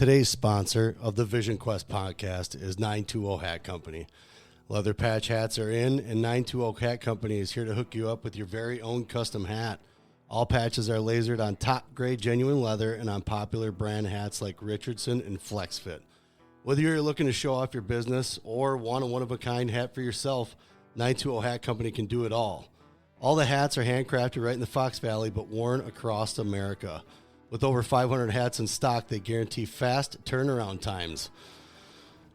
Today's sponsor of the Vision Quest podcast is 920 Hat Company. Leather patch hats are in, and 920 Hat Company is here to hook you up with your very own custom hat. All patches are lasered on top-grade genuine leather and on popular brand hats like Richardson and FlexFit. Whether you're looking to show off your business or want a one-of-a-kind hat for yourself, 920 Hat Company can do it all. All the hats are handcrafted right in the Fox Valley, but worn across America. With over 500 hats in stock, they guarantee fast turnaround times.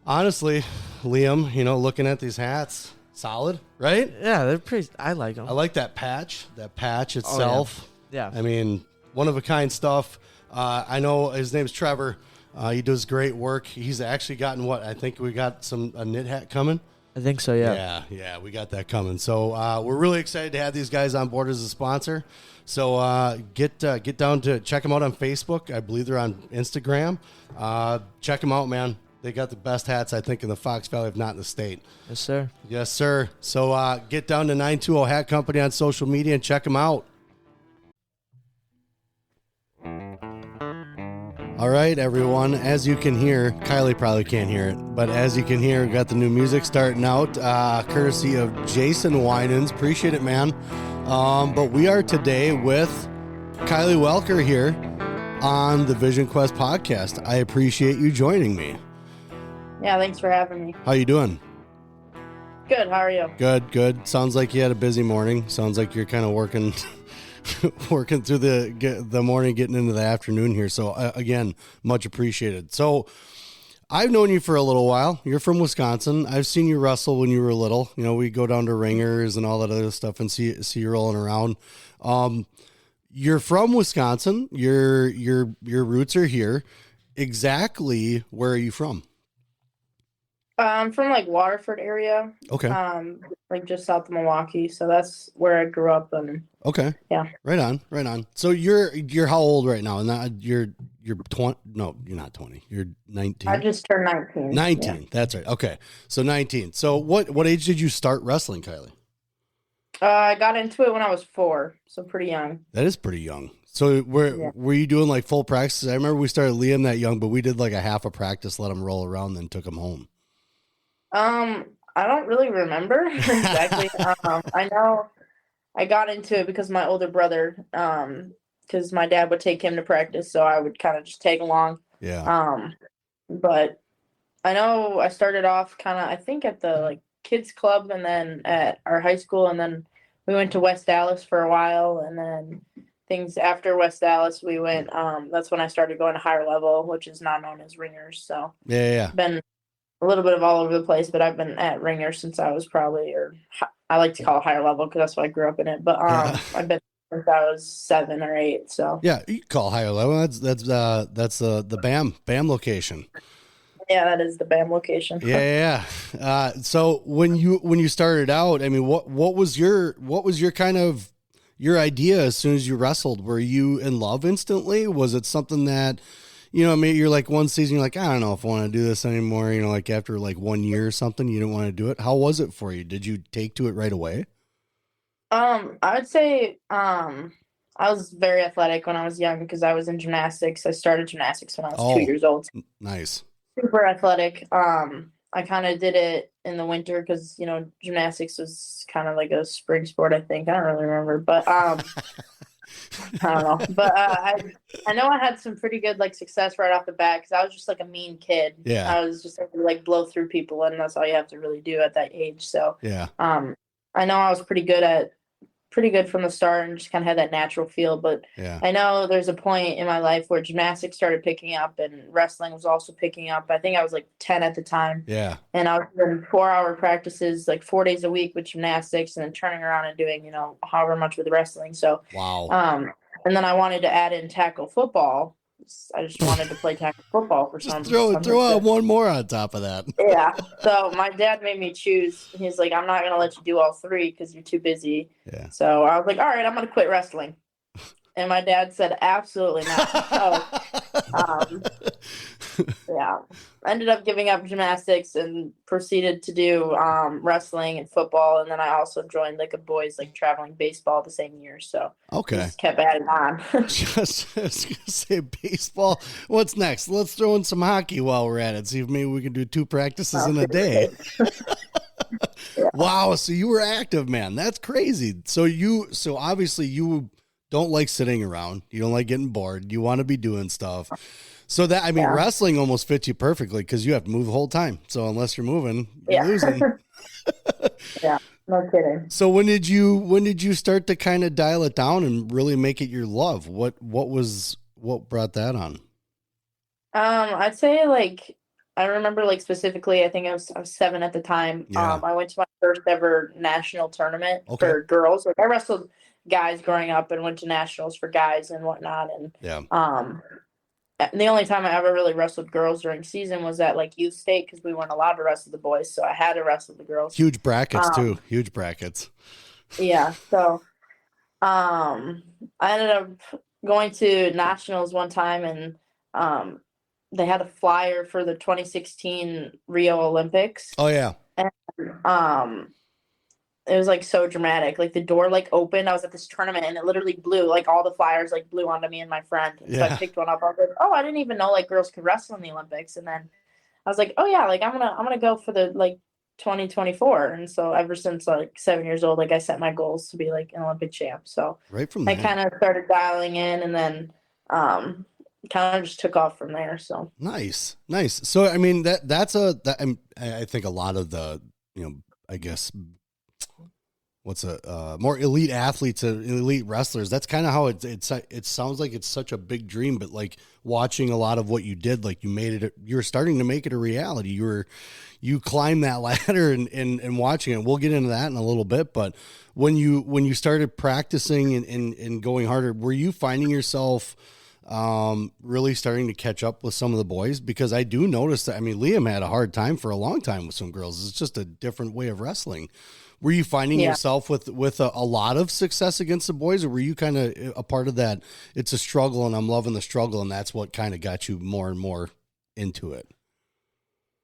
Honestly, Liam, looking at these hats, solid, right? Yeah, they're pretty. I like them. I like that patch itself. Oh, yeah. I mean, one-of-a-kind stuff. I know his name's Trevor. He does great work. He's actually gotten I think we got a knit hat coming. I think so, yeah. Yeah, we got that coming. So we're really excited to have these guys on board as a sponsor. So get down to check them out on Facebook. I believe they're on Instagram. Check them out, man. They got the best hats, I think, in the Fox Valley, if not in the state. Yes, sir. Yes, sir. So get down to 920 Hat Company on social media and check them out. All right, everyone. As you can hear, Kylie probably can't hear it, but as you can hear, we got the new music starting out, courtesy of Jason Winans. Appreciate it, man. But we are today with Kylie Welker here on the Vision Quest podcast. I appreciate you joining me. Yeah, thanks for having me. How you doing? Good, how are you? Good. Sounds like you had a busy morning. Sounds like you're kind of working through the morning, getting into the afternoon here. So again, much appreciated. So I've known you for a little while. You're from Wisconsin. I've seen you wrestle when you were little. We go down to ringers and all that other stuff and see you rolling around. You're from Wisconsin. Your roots are here. Exactly where are you from? I'm from Waterford area. Okay. Just south of Milwaukee. So that's where I grew up. And okay. Yeah. Right on. So you're how old right now? And you're 20. No, you're not 20. You're 19. I just turned 19. 19. Yeah. That's right. Okay. So 19. So what age did you start wrestling, Kylie? I got into it when I was 4, so pretty young. That is pretty young. So were you doing full practices? I remember we started Liam that young, but we did a half a practice, let him roll around, then took him home. I don't really remember exactly. I know I got into it because my older brother, because my dad would take him to practice, so I would kind of just tag along. Yeah. But I know I started off I think at the kids club, and then at our high school, and then we went to West Dallas for a while, and then things after West Dallas, we went. That's when I started going to higher level, which is now known as ringers. So yeah. Been a little bit of all over the place, but I've been at ringer since I was I like to call it higher level because that's why I grew up in it. But I've been since I was 7 or 8. So yeah, you can call higher level. That's the BAM location. Yeah, that is the BAM location. Yeah. So when you started out, I mean, what was your kind of your idea as soon as you wrestled? Were you in love instantly? Was it something that maybe you're one season, you're I don't know if I want to do this anymore. After 1 year or something, you didn't want to do it. How was it for you? Did you take to it right away? I would say, I was very athletic when I was young because I was in gymnastics. I started gymnastics when I was 2 years old. Nice. Super athletic. I kind of did it in the winter because, gymnastics was kind of like a spring sport, I think. I don't really remember, but, I don't know, but I know I had some pretty good success right off the bat because I was just a mean kid. Yeah, I was just blow through people, and that's all you have to really do at that age. So yeah, I know I was pretty good from the start and just kind of had that natural feel. But yeah. I know there's a point in my life where gymnastics started picking up and wrestling was also picking up. I think I was 10 at the time. Yeah, and I was doing 4-hour practices 4 days a week with gymnastics, and then turning around and doing however much with wrestling. So wow. And then I wanted to add in tackle football. I just wanted to play tackle football for some. Throw out one more on top of that. Yeah. So my dad made me choose. He's like, I'm not going to let you do all 3 because you're too busy. Yeah. So I was like, all right, I'm going to quit wrestling. And my dad said, absolutely not. So, yeah, Yeah. I ended up giving up gymnastics and proceeded to do wrestling and football, and then I also joined like a boys like traveling baseball the same year. So just kept adding on. Just I was gonna say baseball. What's next? Let's throw in some hockey while we're at it. See if maybe we can do 2 practices in a day. Yeah. Wow, so you were active, man. That's crazy. So obviously you don't like sitting around. You don't like getting bored. You want to be doing stuff. So that, I mean, wrestling almost fits you perfectly because you have to move the whole time. So unless you're moving, you're losing. Yeah, no kidding. So when did you start to kind of dial it down and really make it your love? What brought that on? I'd say like, I remember like specifically, I think I was 7 at the time. Yeah. I went to my first ever national tournament for girls. Like I wrestled guys growing up and went to nationals for guys and whatnot. And the only time I ever really wrestled girls during season was at like youth state because we weren't allowed to wrestle the boys, so I had to wrestle the girls. Huge brackets too. Huge brackets. Yeah. So I ended up going to nationals one time, and they had a flyer for the 2016 Rio Olympics. Oh yeah. And it was like so dramatic. Like the door like opened. I was at this tournament and it literally blew. Like all the flyers like blew onto me and my friend. And so I picked one up. I was like, oh, I didn't even know like girls could wrestle in the Olympics. And then I was like, oh yeah, like I'm gonna go for the like 2024. And so ever since like 7 years old, like I set my goals to be like an Olympic champ. So right from there, I kind of started dialing in, and then kind of just took off from there. So nice. So I mean I think a lot of the I guess what's more elite athletes, elite wrestlers. That's kind of how it sounds like it's such a big dream, but like watching a lot of what you did, like you're starting to make it a reality. You climbed that ladder and watching it. We'll get into that in a little bit, but when you started practicing and going harder, were you finding yourself really starting to catch up with some of the boys? Because I do notice that, I mean, Liam had a hard time for a long time with some girls. It's just a different way of wrestling. Were you finding yourself with a lot of success against the boys, or were you kind of a part of that? It's a struggle and I'm loving the struggle, and that's what kind of got you more and more into it?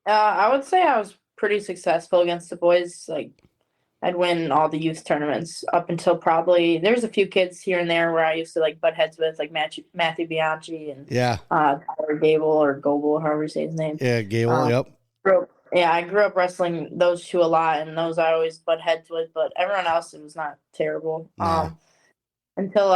I would say I was pretty successful against the boys. Like I'd win all the youth tournaments up until probably there was a few kids here and there where I used to like butt heads with, like Matthew Bianchi and Tyler Gable or Goble, however you say his name. Yeah, Gable. Yep. I grew up wrestling those two a lot, and those I always butt heads with. But everyone else, it was not terrible. No. Until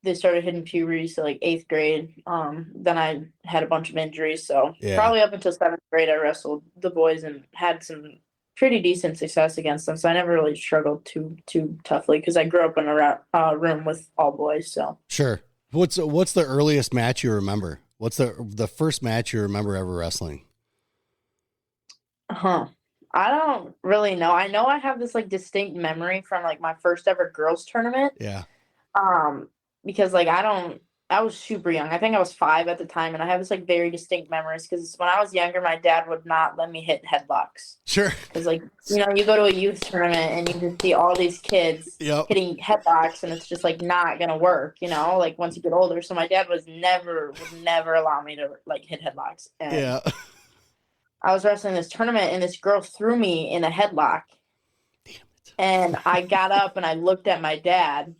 they started hitting puberty, so like 8th grade. Then I had a bunch of injuries, so probably up until 7th grade, I wrestled the boys and had some pretty decent success against them. So I never really struggled too toughly because I grew up in a room with all boys. So sure. What's the earliest match you remember? What's the first match you remember ever wrestling? I don't really know. I know I have this like distinct memory from like my first ever girls tournament. Yeah. Because like I was super young. I think I was 5 at the time, and I have this like very distinct memories because when I was younger, my dad would not let me hit headlocks. Sure. Because like you go to a youth tournament and you just see all these kids hitting headlocks, and it's just like not gonna work. Like once you get older. So my dad would never allow me to like hit headlocks. And I was wrestling this tournament, and this girl threw me in a headlock. Damn it. And I got up and I looked at my dad,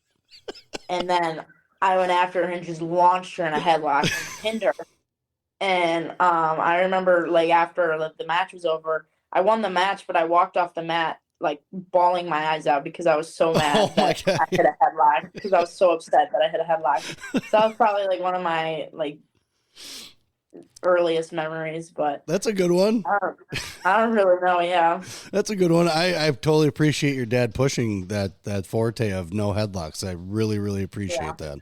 and then I went after her and just launched her in a headlock and pinned her. And I remember like after the match was over, I won the match, but I walked off the mat like bawling my eyes out because I was so mad that I hit a headlock, because I was so upset that I hit a headlock. So that was probably like one of my like earliest memories, but that's a good one. I don't really know. Yeah, that's a good one. I totally appreciate your dad pushing that forte of no headlocks. I really appreciate that.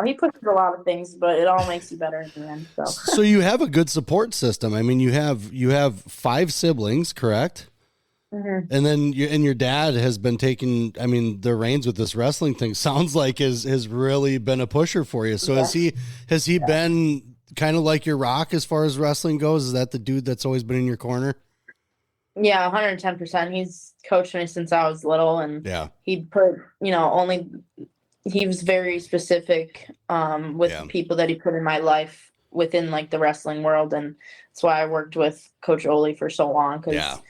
He pushes a lot of things, but it all makes you better in the end. So you have a good support system. I mean, you have 5 siblings, correct? Mm-hmm. And then your dad has been taking, I mean, the reins with this wrestling thing. Sounds like has really been a pusher for you. So has he been kind of like your rock as far as wrestling goes? Is that the dude that's always been in your corner? Yeah, 110%. He's coached me since I was little, and he put, he was very specific with people that he put in my life within like the wrestling world, and that's why I worked with Coach Oli for so long, because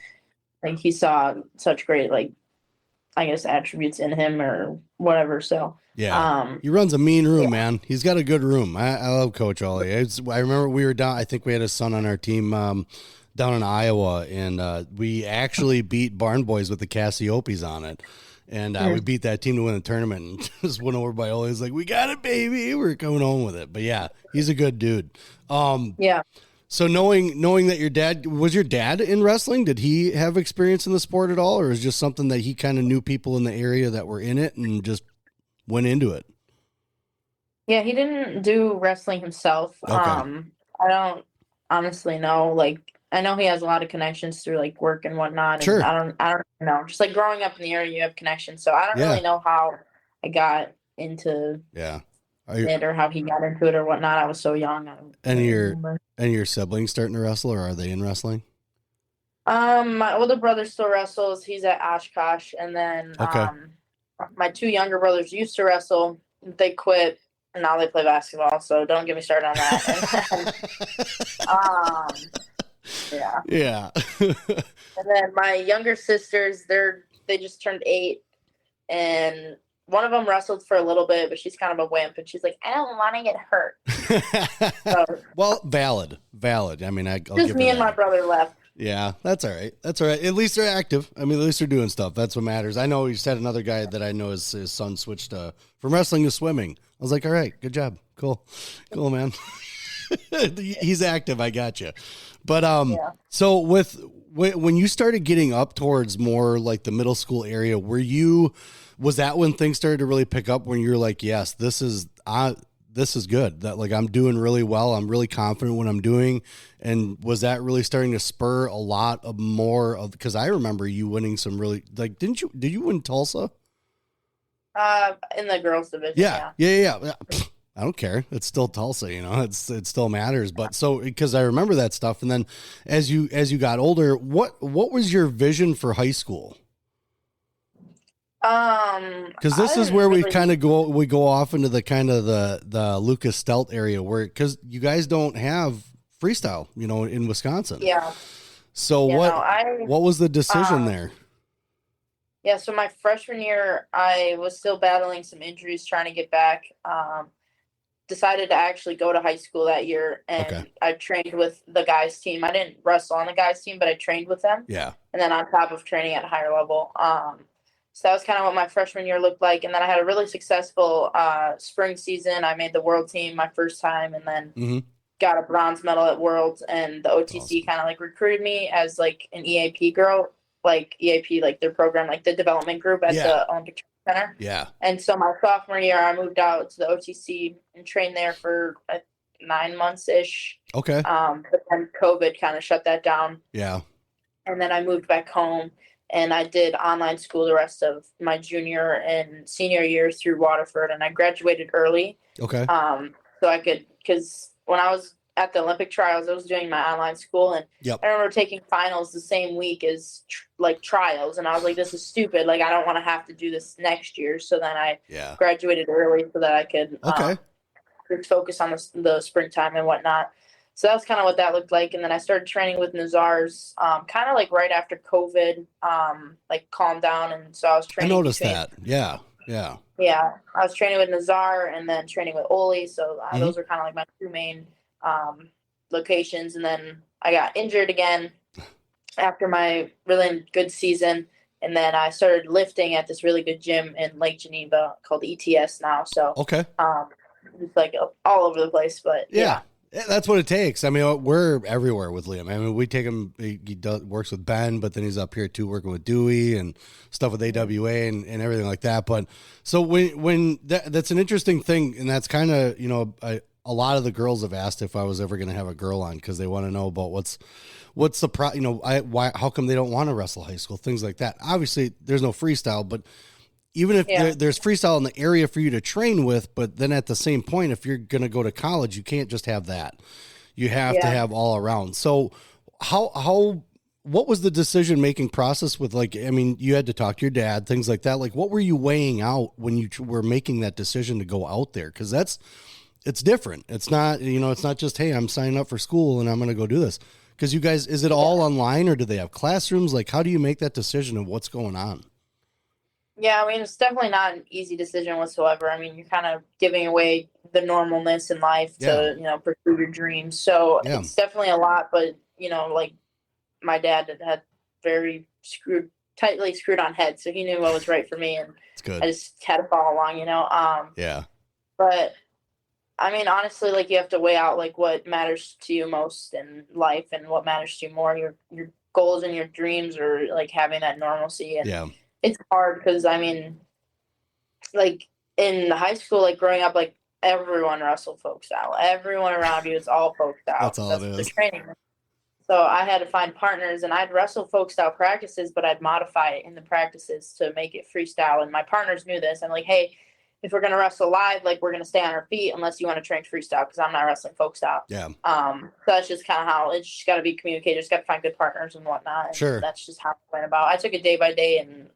like he saw such great, like, I guess, attributes in him or whatever. So he runs a mean room, man. He's got a good room. I love Coach Oli. I remember we were down. I think we had a son on our team down in Iowa, and we actually beat Barn Boys with the Cassiopes on it. And we beat that team to win the tournament, and just went over by Oli. He's like, "We got it, baby. We're coming home with it." But yeah, he's a good dude. So knowing that your dad in wrestling, did he have experience in the sport at all, or is it just something that he kind of knew people in the area that were in it and just went into it? Yeah, he didn't do wrestling himself. Okay. I don't honestly know. Like, I know he has a lot of connections through like work and whatnot. Sure. And I don't know. Just like growing up in the area, you have connections. So I don't really know how I got into it or how he got into it or whatnot. I was so young. And your siblings starting to wrestle, or are they in wrestling? My older brother still wrestles. He's at Oshkosh, and then my 2 younger brothers used to wrestle. They quit. And now they play basketball. So don't get me started on that. Yeah. And then my younger sisters, they just turned 8, and one of them wrestled for a little bit, but she's kind of a wimp, and she's like, I don't want to get hurt. So, well, valid. I mean, I'll just me and my brother left. Yeah, that's all right. At least they're active. I mean, at least they're doing stuff. That's what matters. I know you said another guy that I know his son switched from wrestling to swimming. I was like, all right, good job. Cool, man. He's active. I got you. But so when you started getting up towards more like the middle school area, was that when things started to really pick up, when you're like, yes, this is good, that like I'm doing really well, I'm really confident what I'm doing? And was that really starting to spur a lot of more of, because I remember you winning some really, like, did you win Tulsa? In the girls division. Yeah. I don't care. It's still Tulsa, it still matters. But so, because I remember that stuff. And then as you got older, what was your vision for high school? Because this is where we kind of go off into the kind of the Lucas Stelt area, where, because you guys don't have freestyle, in Wisconsin. Yeah. So what was the decision there? Yeah. So my freshman year, I was still battling some injuries, trying to get back. Decided to actually go to high school that year, and I trained with the guys team. I didn't wrestle on the guys team, but I trained with them. Yeah. And then on top of training at a higher level. So that was kind of what my freshman year looked like. And then I had a really successful spring season. I made the world team my first time, and then got a bronze medal at Worlds. And the OTC kind of like recruited me as like an EAP girl, like EAP, like their program, like the development group at the Olympic Center. Yeah. And so my sophomore year, I moved out to the OTC and trained there for 9 months ish. Okay. But then COVID kind of shut that down. Yeah. And then I moved back home, and I did online school the rest of my junior and senior years through Waterford, and I graduated early. Okay. So I could, because when I was at the Olympic trials, I was doing my online school, and I remember taking finals the same week as trials, and I was like, this is stupid. Like, I don't want to have to do this next year. So then I graduated early so that I could focus on the springtime and whatnot. So that was kind of what that looked like. And then I started training with Nazar's kind of like right after COVID like calmed down. And so I was training. I noticed that. Yeah. I was training with Nazar and then training with Oli. So those were kind of like my 2 main locations. And then I got injured again after my really good season. And then I started lifting at this really good gym in Lake Geneva called ETS now. So it's like all over the place, but yeah. That's what it takes. I mean, we're everywhere with Liam. I mean, we take him, he works with Ben, but then he's up here too, working with Dewey and stuff with AWA and everything like that. But so when that's an interesting thing. And that's kind of, a lot of the girls have asked if I was ever going to have a girl on, because they want to know about what's the how come they don't want to wrestle high school, things like that. Obviously there's no freestyle, but even if there's freestyle in the area for you to train with, but then at the same point, if you're going to go to college, you can't just have that. You have to have all around. So what was the decision-making process with, like, I mean, you had to talk to your dad, things like that. Like, what were you weighing out when you were making that decision to go out there? Because it's different. It's not, it's not just, hey, I'm signing up for school and I'm going to go do this. Because you guys, is it all online or do they have classrooms? Like, how do you make that decision of what's going on? Yeah, I mean, it's definitely not an easy decision whatsoever. I mean, you're kind of giving away the normalness in life to, pursue your dreams. So it's definitely a lot, but, like my dad had very tightly screwed on head. So he knew what was right for me. And it's good. I just had to follow along, Yeah. But I mean, honestly, like you have to weigh out like what matters to you most in life and what matters to you more, your goals and your dreams, or like having that normalcy. And it's hard because I mean, like in high school, like growing up, like everyone wrestled folk style. Everyone around you is all folk style. That's all it is. The training. So I had to find partners, and I'd wrestle folk style practices, but I'd modify it in the practices to make it freestyle. And my partners knew this. I'm like, hey, if we're going to wrestle live, like we're going to stay on our feet unless you want to train freestyle, because I'm not wrestling folk style. Yeah. So that's just kind of how it's just got to be communicated. Just got to find good partners and whatnot. And sure. That's just how I went about. I took it day by day and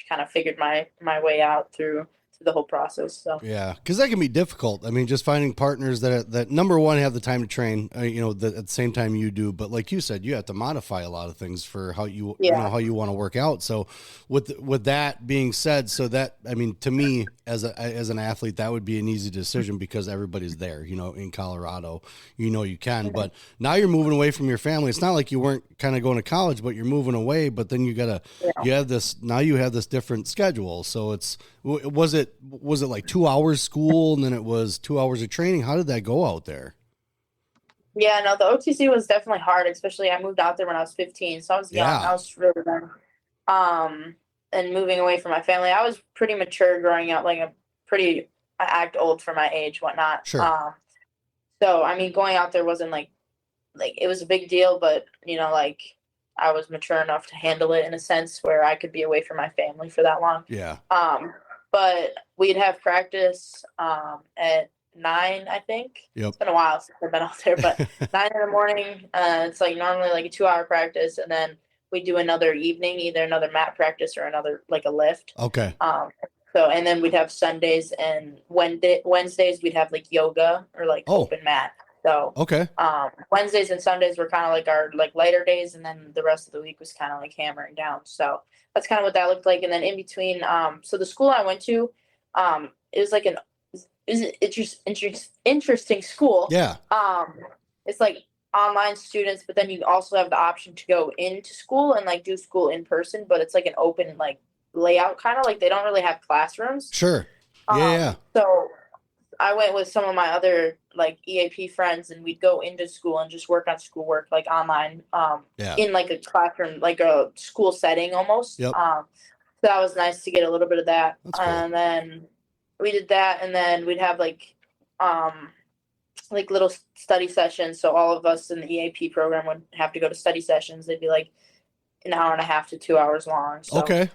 kind of figured my way out through the whole process. So yeah, because that can be difficult. I mean, just finding partners that number one have the time to train, at the same time you do. But like you said, you have to modify a lot of things for how you how you want to work out. So with that being said, so that I mean, to me as an athlete, that would be an easy decision because everybody's there. In Colorado, you can. But now you're moving away from your family. It's not like you weren't kind of going to college, but you're moving away. But then you have this different schedule. So was it like 2 hours school and then it was 2 hours of training? How did that go out there? Yeah, no, the OTC was definitely hard, especially I moved out there when I was 15. So I was young. I was really young. And moving away from my family, I was pretty mature growing up, I act old for my age, whatnot. Sure. So, I mean, going out there wasn't like it was a big deal, but, I was mature enough to handle it in a sense where I could be away from my family for that long. Yeah. But we'd have practice at 9, I think. Yep. It's been a while since I've been out there, but 9 in the morning. It's like normally like a 2-hour practice, and then we do another evening, either another mat practice or another like a lift. Okay. So and then we'd have Sundays and Wednesdays we'd have like yoga or like open mat. So okay. Wednesdays and Sundays were kind of like our like lighter days, and then the rest of the week was kind of like hammering down. So that's kind of what that looked like. And then in between, so the school I went to, it was like interesting school. Yeah. It's like online students, but then you also have the option to go into school and like do school in person, but it's like an open like layout, kind of like they don't really have classrooms. Sure. Yeah. So I went with some of my other like EAP friends, and we'd go into school and just work on schoolwork like online, in like a classroom, like a school setting almost. Yep. So that was nice to get a little bit of that. That's cool. And then we did that, and then we'd have like little study sessions. So all of us in the EAP program would have to go to study sessions. They'd be like an hour and a half to 2 hours long. So, okay.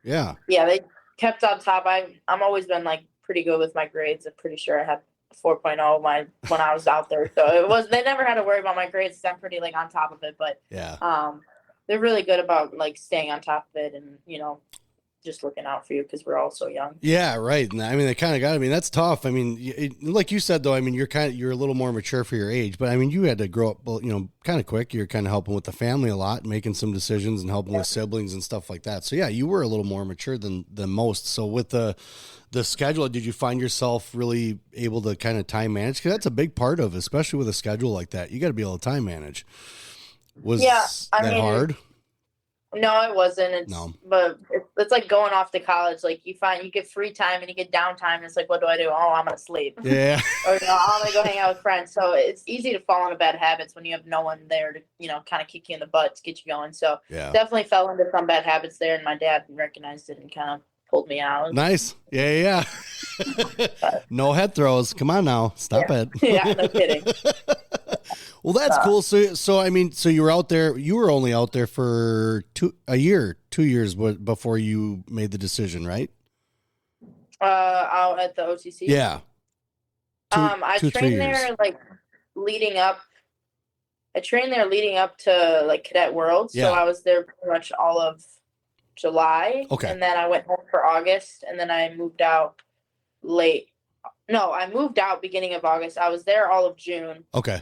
Yeah. Yeah, they kept on top. I'm always been like pretty good with my grades. I'm pretty sure I had 4.0 when I was out there. So they never had to worry about my grades. I'm pretty like on top of it, but they're really good about like staying on top of it and, just looking out for you because we're all so young. Yeah, right. And I mean, they kind of got. I mean, that's tough. I mean, like you said, though. I mean, you're a little more mature for your age, but I mean, you had to grow up, kind of quick. You're kind of helping with the family a lot, making some decisions and helping with siblings and stuff like that. So yeah, you were a little more mature than most. So with the schedule, did you find yourself really able to kind of time manage? Because that's a big part of, especially with a schedule like that. You got to be able to time manage. Was that hard? No, it wasn't. But it's like going off to college. Like you get free time and you get downtime. And it's like, what do I do? Oh, I'm gonna sleep. Yeah. Or I'm gonna go hang out with friends. So it's easy to fall into bad habits when you have no one there to kind of kick you in the butt to get you going. So definitely fell into some bad habits there, and my dad recognized it and kind of pulled me out. Nice. Yeah. No head throws. Come on now. Stop it. Yeah, no kidding. Well, that's cool. So I mean, so you were out there. You were only out there for 2 years before you made the decision, right? Out at the OTC. Yeah. I trained there like leading up. I trained there leading up to like Cadet World. So I was there pretty much all of July. Okay. And then I went home for August, and then I moved out late No, I moved out beginning of August. I was there all of June. Okay.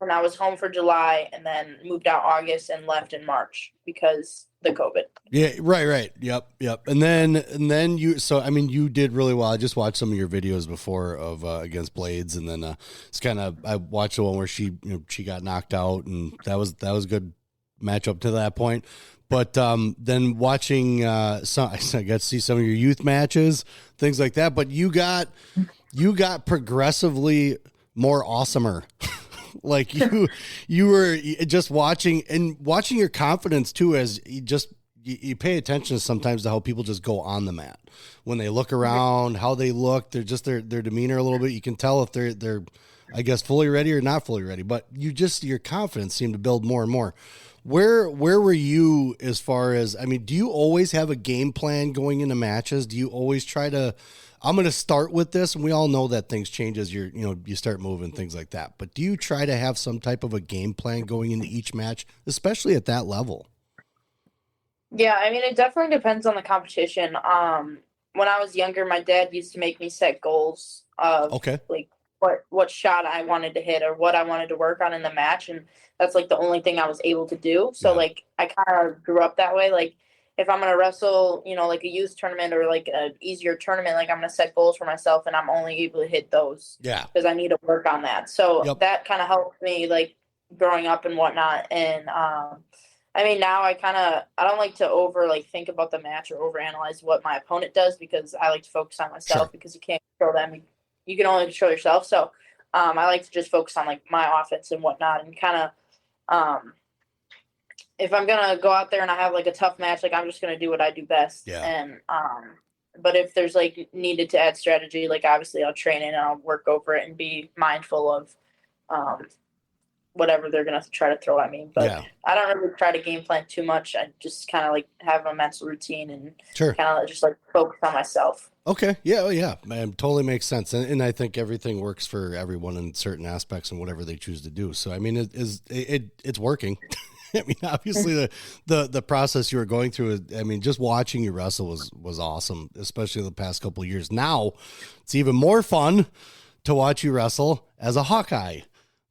And I was home for July and then moved out August and left in March because the COVID. Yeah, right. Yep. And then you, so, I mean, you did really well. I just watched some of your videos before of against Blades, and then it's kind of, I watched the one where she got knocked out, and that was a good matchup to that point. But then watching some, I got to see some of your youth matches, things like that. But you got progressively more awesomer. Like you were just watching your confidence too, as you pay attention sometimes to how people just go on the mat when they look around, how they look, they're just their demeanor a little bit. You can tell if they're I guess fully ready or not fully ready, but your confidence seemed to build more and more. Where were you as far as, I mean, do you always have a game plan going into matches? Do you always try to, I'm going to start with this, and we all know that things change as you start moving, things like that. But do you try to have some type of a game plan going into each match, especially at that level? Yeah, I mean, it definitely depends on the competition. When I was younger, my dad used to make me set goals of like what shot I wanted to hit or what I wanted to work on in the match, and that's like the only thing I was able to do. So like I kind of grew up that way. Like if I'm gonna wrestle, like a youth tournament or like an easier tournament, like I'm gonna set goals for myself, and I'm only able to hit those. Yeah. Because I need to work on that. So that kind of helped me like growing up and whatnot. And I mean, now I don't like to think about the match or overanalyze what my opponent does, because I like to focus on myself because you can't control them. You can only control yourself. So I like to just focus on like my offense and whatnot, and kind of if I'm gonna go out there and I have like a tough match, like I'm just gonna do what I do best. Yeah. And but if there's like needed to add strategy, like obviously I'll train it and I'll work over it and be mindful of whatever they're gonna try to throw at me. But I don't really try to game plan too much. I just kind of like have a mental routine and kind of just like focus on myself. Okay. Yeah, man, totally makes sense. And I think everything works for everyone in certain aspects and whatever they choose to do. So, I mean, it's working. I mean, obviously the process you were going through, I mean, just watching you wrestle was awesome, especially the past couple of years. Now it's even more fun to watch you wrestle as a Hawkeye.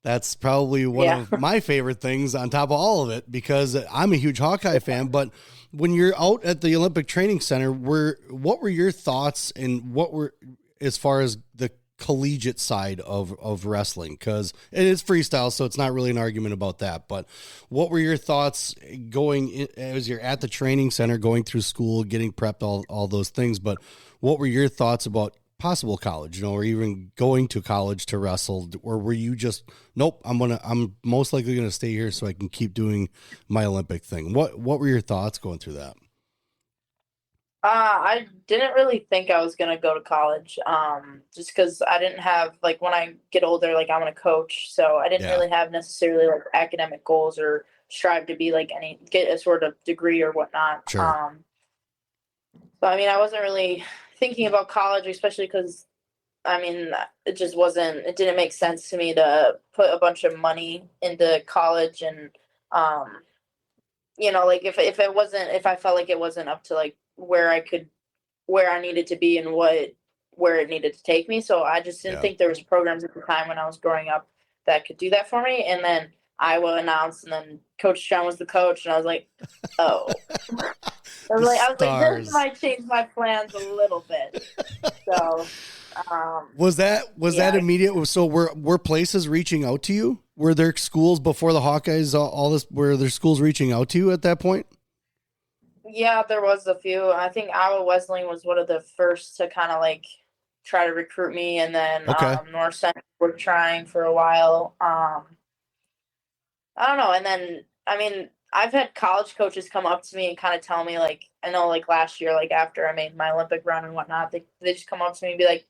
That's probably one of my favorite things on top of all of it, because I'm a huge Hawkeye fan. But when you're out at the Olympic Training Center, what were your thoughts, and what were, as far as the collegiate side of wrestling? Because it is freestyle, so it's not really an argument about that. But what were your thoughts as you're at the training center, going through school, getting prepped, all those things? But what were your thoughts about possible college, or even going to college to wrestle? Or were you just, nope, I'm most likely going to stay here so I can keep doing my Olympic thing? What were your thoughts going through that? I didn't really think I was going to go to college, just because I didn't have, like, when I get older, like, I'm going to coach, so I didn't really have necessarily, like, academic goals or strive to be, like, get a sort of degree or whatnot. Sure. So, I mean, I wasn't really thinking about college, especially because, I mean, it didn't make sense to me to put a bunch of money into college. And, like if I felt like it wasn't up to like where I needed to be and where it needed to take me. So I just didn't think there was programs at the time when I was growing up that could do that for me. And then Iowa announced, and then Coach John was the coach, and I was like, oh. I was like, this might change my plans a little bit. So, was that immediate? So were places reaching out to you? Were there schools before the Hawkeyes, all this? Were there schools reaching out to you at that point? Yeah, there was a few. I think Iowa Wesleyan was one of the first to kind of like try to recruit me, and then North Central were trying for a while. I don't know, and then I mean, I've had college coaches come up to me and kind of tell me, like, I know, like, last year, like, after I made my Olympic run and whatnot, they just come up to me and be like,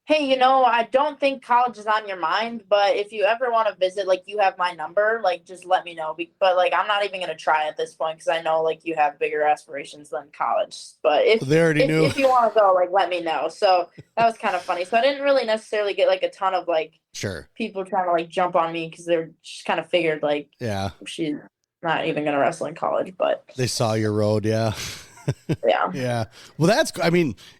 hey, I don't think college is on your mind, but if you ever want to visit, like, you have my number, like, just let me know. But, like, I'm not even going to try at this point, because I know, like, you have bigger aspirations than college. But if you want to go, like, let me know. So that was kind of funny. So I didn't really necessarily get, like, a ton of, like, people trying to, like, jump on me, because they're just kind of figured, like, she's not even going to wrestle in college. But they saw your road. Yeah. Yeah. Yeah. Well,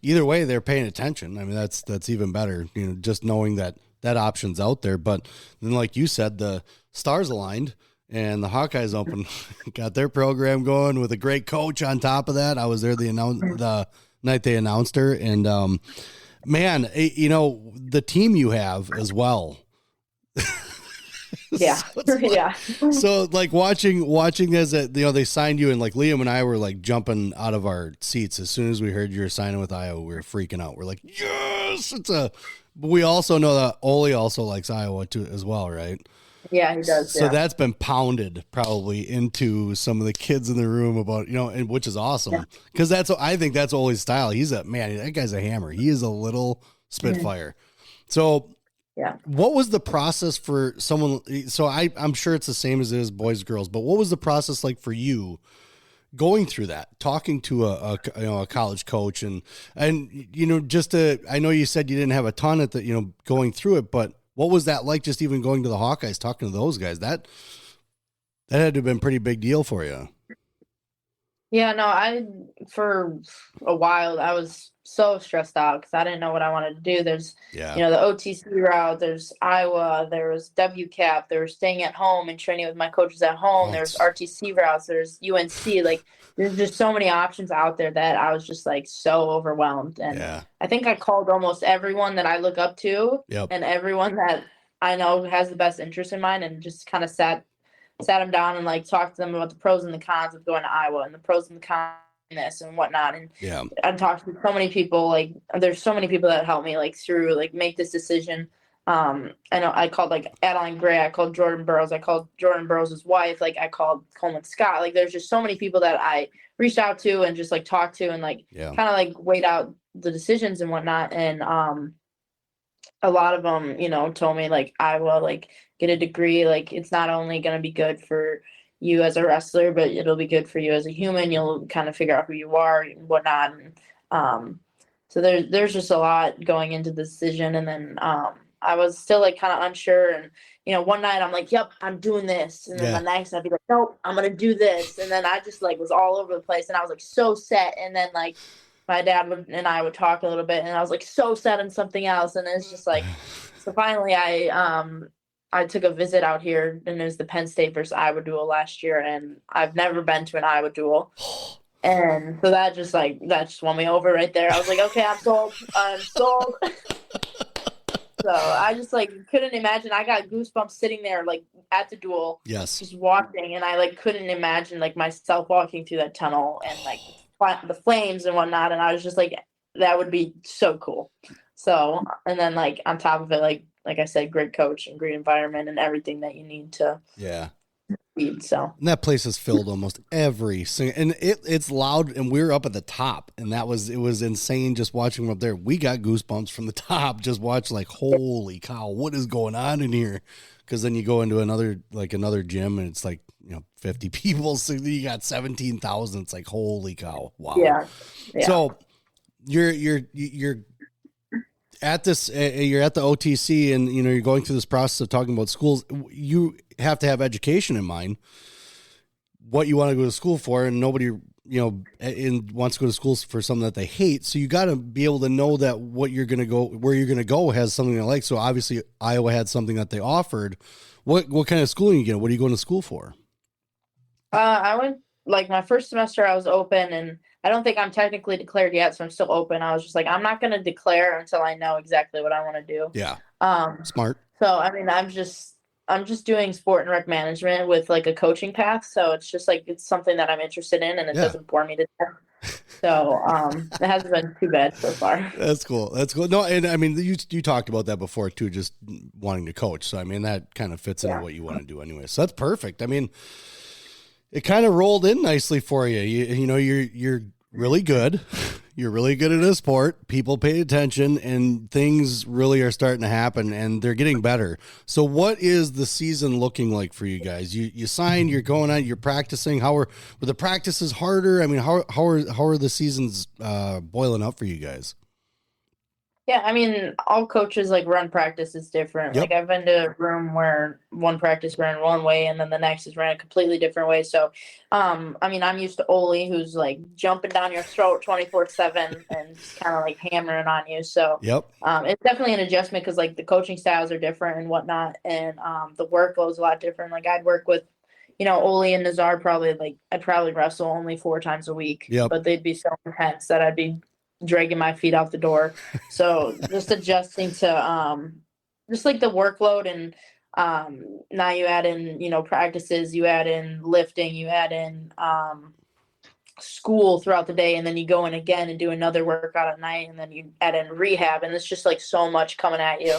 either way, they're paying attention. I mean, that's even better, just knowing that option's out there. But then, like you said, the stars aligned and the Hawkeyes open, got their program going with a great coach on top of that. I was there the night they announced her. And, man, the team you have as well. Yeah. Yeah. So like watching as they signed you, and like Liam and I were like jumping out of our seats as soon as we heard you were signing with Iowa. We were freaking out. We're like, yes, but we also know that Ole also likes Iowa too as well, right? Yeah, he does. So that's been pounded probably into some of the kids in the room about, and which is awesome because I think that's Ole's style. That guy's a hammer. He is a little spitfire. So yeah. What was the process for someone? So I'm sure it's the same as it is boys, girls, but what was the process like for you going through that, talking to a college coach and I know you said you didn't have a ton at the, going through it, but what was that like? Just even going to the Hawkeyes, talking to those guys, that had to have been a pretty big deal for you. Yeah, no, for a while, I was so stressed out because I didn't know what I wanted to do. There's, the OTC route, there's Iowa, there was WCAP, there was staying at home and training with my coaches at home. There's RTC routes, there's UNC. Like, there's just so many options out there that I was just like so overwhelmed. And I think I called almost everyone that I look up to and everyone that I know has the best interest in mind, and just kind of sat them down and like talked to them about the pros and the cons of going to Iowa and the pros and the cons of this and whatnot. And I talked to so many people, like there's so many people that helped me like through like make this decision. I know I called like Adeline Gray, I called Jordan Burroughs, I called Jordan Burroughs' wife, like I called Coleman Scott. Like there's just so many people that I reached out to and just like talked to and like kind of like weighed out the decisions and whatnot. And a lot of them, told me like Iowa, like get a degree. Like it's not only going to be good for you as a wrestler, but it'll be good for you as a human. You'll kind of figure out who you are and whatnot. And so there's just a lot going into the decision. And then I was still like kind of unsure. And, one night I'm like, yep, I'm doing this. And then the next I'd be like, nope, I'm going to do this. And then I just like was all over the place and I was like so set. And then like my dad and I would talk a little bit and I was like so set on something else. And it's just like, so finally I took a visit out here, and it was the Penn State versus Iowa duel last year. And I've never been to an Iowa duel. And so that just won me over right there. I was like, okay, I'm sold. So I just like couldn't imagine. I got goosebumps sitting there like at the duel, just watching, and I like couldn't imagine like myself walking through that tunnel and like the flames and whatnot. And I was just like, that would be so cool. So, and then like on top of it, like I said, great coach and great environment and everything that you need to lead. So and that place is filled almost every single, and it's loud, and we're up at the top, and it was insane just watching them up there. We got goosebumps from the top, just watch like, holy cow, what is going on in here? Because then you go into another gym and it's like 50 people, so you got 17,000. It's like, holy cow, wow. Yeah. So you're at this, you're at the OTC, and you're going through this process of talking about schools. You have to have education in mind, what you want to go to school for, and nobody wants to go to schools for something that they hate. So you got to be able to know that where you're going to go has something they like. So obviously Iowa had something that they offered. What kind of schooling you get? What are you going to school for? I went like my first semester I was open, and I don't think I'm technically declared yet, so I'm still open. I was just like, I'm not going to declare until I know exactly what I want to do. Yeah. Smart. So, I mean, I'm just doing sport and rec management with like a coaching path. So it's just like, it's something that I'm interested in, and it doesn't bore me to death. So it hasn't been too bad so far. That's cool. No, and I mean, you talked about that before too, just wanting to coach. So, I mean, that kind of fits into what you want to do anyway. So that's perfect. I mean, it kind of rolled in nicely for you. You're really good. You're really good at a sport. People pay attention, and things really are starting to happen, and they're getting better. So what is the season looking like for you guys? You signed, you're going out, you're practicing. Were the practices harder? I mean, how are the seasons boiling up for you guys? Yeah, I mean, all coaches like run practice is different. Yep. Like I've been to a room where one practice ran one way and then the next is ran a completely different way. So, I mean, I'm used to Oli, who's like jumping down your throat 24/7 and just kind of like hammering on you. So, Yep. It's definitely an adjustment because like the coaching styles are different and whatnot, and the workload's a lot different. Like I'd work with, Oli and Nazar I'd probably wrestle only 4 times a week. Yep. But they'd be so intense that I'd be dragging my feet out the door. So just adjusting to just like the workload, and now you add in, practices, you add in lifting, you add in school throughout the day, and then you go in again and do another workout at night, and then you add in rehab, and it's just like so much coming at you.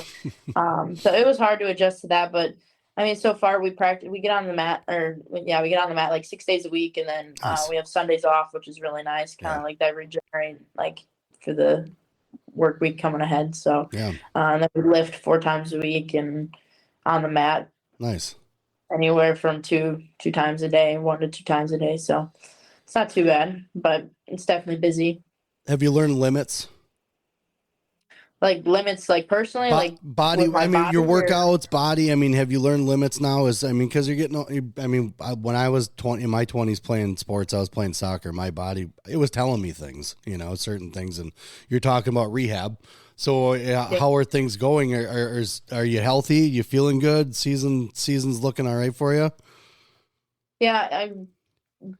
So it was hard to adjust to that, but I mean, so far we get on the mat like 6 days a week, and then Nice. we have Sundays off, which is really nice, kind of like that regenerate like for the work week coming ahead. So and then we lift 4 times a week and on the mat. Nice. Anywhere from two times a day, 1 to 2 times a day. So it's not too bad, but it's definitely busy. Have you learned limits? Like limits, like personally, like body. I mean, your workouts, body. I mean, have you learned limits now? Because you're getting. I mean, when I was in my 20s playing sports, I was playing soccer. My body, it was telling me things, certain things. And you're talking about rehab. So, how are things going? Are you healthy? You feeling good? Season's looking all right for you? Yeah,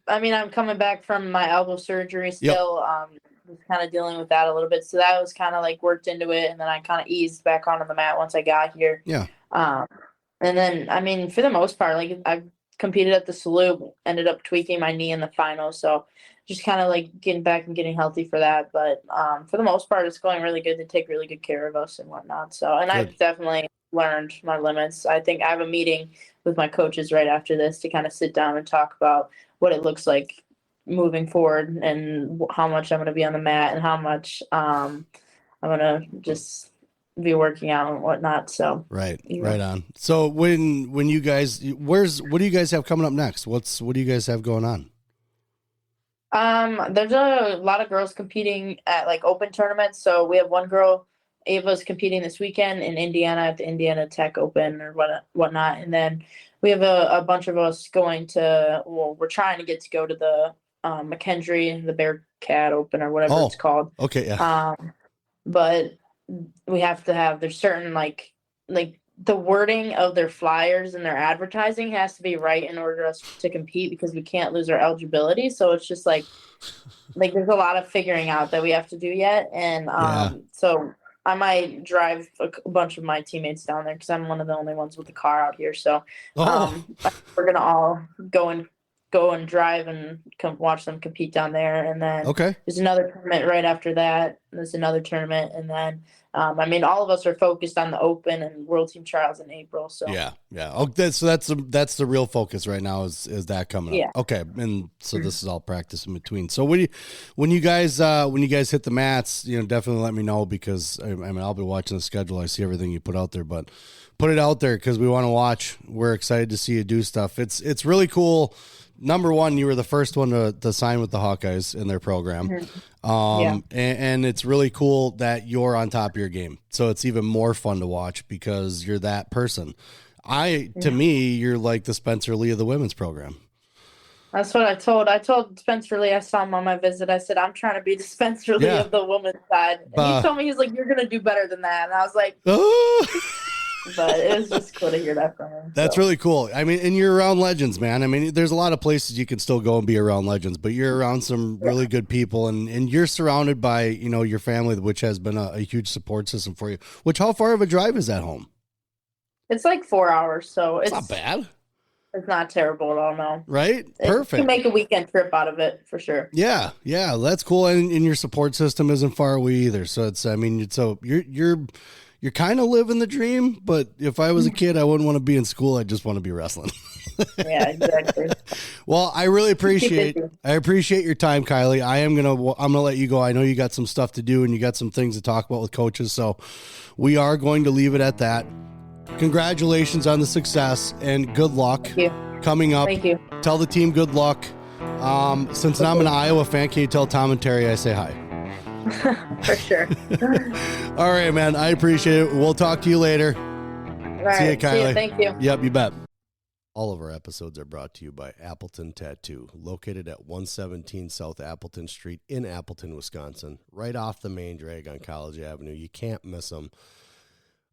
I mean, I'm coming back from my elbow surgery still. Yep. Was kind of dealing with that a little bit, so that was kind of like worked into it, and then I kind of eased back onto the mat once I got here. Yeah. And then I mean, for the most part, like I competed at the Salute, ended up tweaking my knee in the final, so just kind of like getting back and getting healthy for that. But for the most part, it's going really good. To take really good care of us and whatnot. So, and I've definitely learned my limits. I think I have a meeting with my coaches right after this to kind of sit down and talk about what it looks like moving forward and how much I'm going to be on the mat and how much I'm going to just be working out and whatnot. So right on. So when you guys, what do you guys have coming up next? What do you guys have going on? There's a lot of girls competing at like open tournaments. So we have one girl, Ava's competing this weekend in Indiana at the Indiana Tech Open or whatnot. And then we have a bunch of us going to, we're trying to get to go to the McKendree, the Bearcat Open or whatever it's called. Okay. Yeah. But we have to have, there's certain like the wording of their flyers and their advertising has to be right in order for us to compete, because we can't lose our eligibility. So it's just like there's a lot of figuring out that we have to do yet. And so I might drive a bunch of my teammates down there because I'm one of the only ones with a car out here. So we're going to all go and drive and watch them compete down there. And then there's another tournament right after that. There's another tournament. And then, I mean, all of us are focused on the Open and World Team Trials in April. So yeah. Oh, that's the real focus right now is that coming up. Okay. And so this is all practice in between. So when you guys hit the mats, definitely let me know, because I mean, I'll be watching the schedule. I see everything you put out there, but put it out there because we want to watch. We're excited to see you do stuff. It's really cool. Number one, you were the first one to sign with the Hawkeyes in their program. And it's really cool that you're on top of your game. So it's even more fun to watch because you're that person. To me, you're like the Spencer Lee of the women's program. That's what I told Spencer Lee. I saw him on my visit. I said, I'm trying to be the Spencer Lee of the women's side. And he told me, he's like, you're going to do better than that. And I was like, but it was just cool to hear that from him. That's really cool. I mean, and you're around legends, man. I mean, there's a lot of places you can still go and be around legends, but you're around some really good people, and you're surrounded by, your family, which has been a huge support system for you. How far of a drive is that home? It's like 4 hours, so it's not bad. It's not terrible at all, no. Right? Perfect. You can make a weekend trip out of it for sure. Yeah, that's cool. And your support system isn't far away either. So you're kind of living the dream, but if I was a kid, I wouldn't want to be in school. I just want to be wrestling. Yeah, exactly. Well, I really appreciate your time, Kylie. I'm gonna let you go. I know you got some stuff to do and you got some things to talk about with coaches. So we are going to leave it at that. Congratulations on the success and good luck. Thank you. Coming up. Thank you. Tell the team good luck. Since I'm an Iowa fan, can you tell Tom and Terry I say hi? For sure. All right, man. I appreciate it. We'll talk to you later. All right. See you, Kylie. See you. Thank you. Yep, you bet. All of our episodes are brought to you by Appleton Tattoo, located at 117 South Appleton Street in Appleton, Wisconsin, right off the main drag on College Avenue. You can't miss them.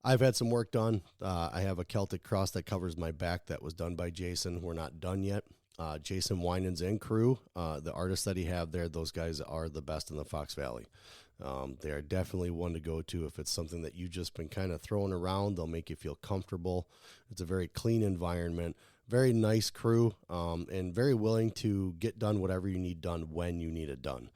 I've had some work done. I have a Celtic cross that covers my back that was done by Jason. We're not done yet. Jason Winans and crew, the artists that he have there, those guys are the best in the Fox Valley. They are definitely one to go to if it's something that you've just been kind of throwing around. They'll make you feel comfortable. It's a very clean environment, very nice crew, and very willing to get done whatever you need done when you need it done.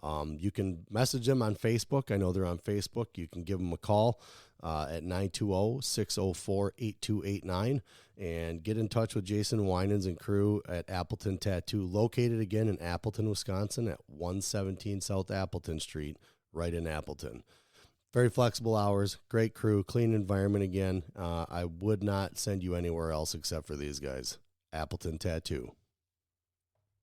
You can message them on Facebook. I know they're on Facebook. You can give them a call at 920-604-8289 and get in touch with Jason Winans and crew at Appleton Tattoo, located again in Appleton, Wisconsin at 117 South Appleton Street, right in Appleton. Very flexible hours, great crew, clean environment again. I would not send you anywhere else except for these guys. Appleton Tattoo.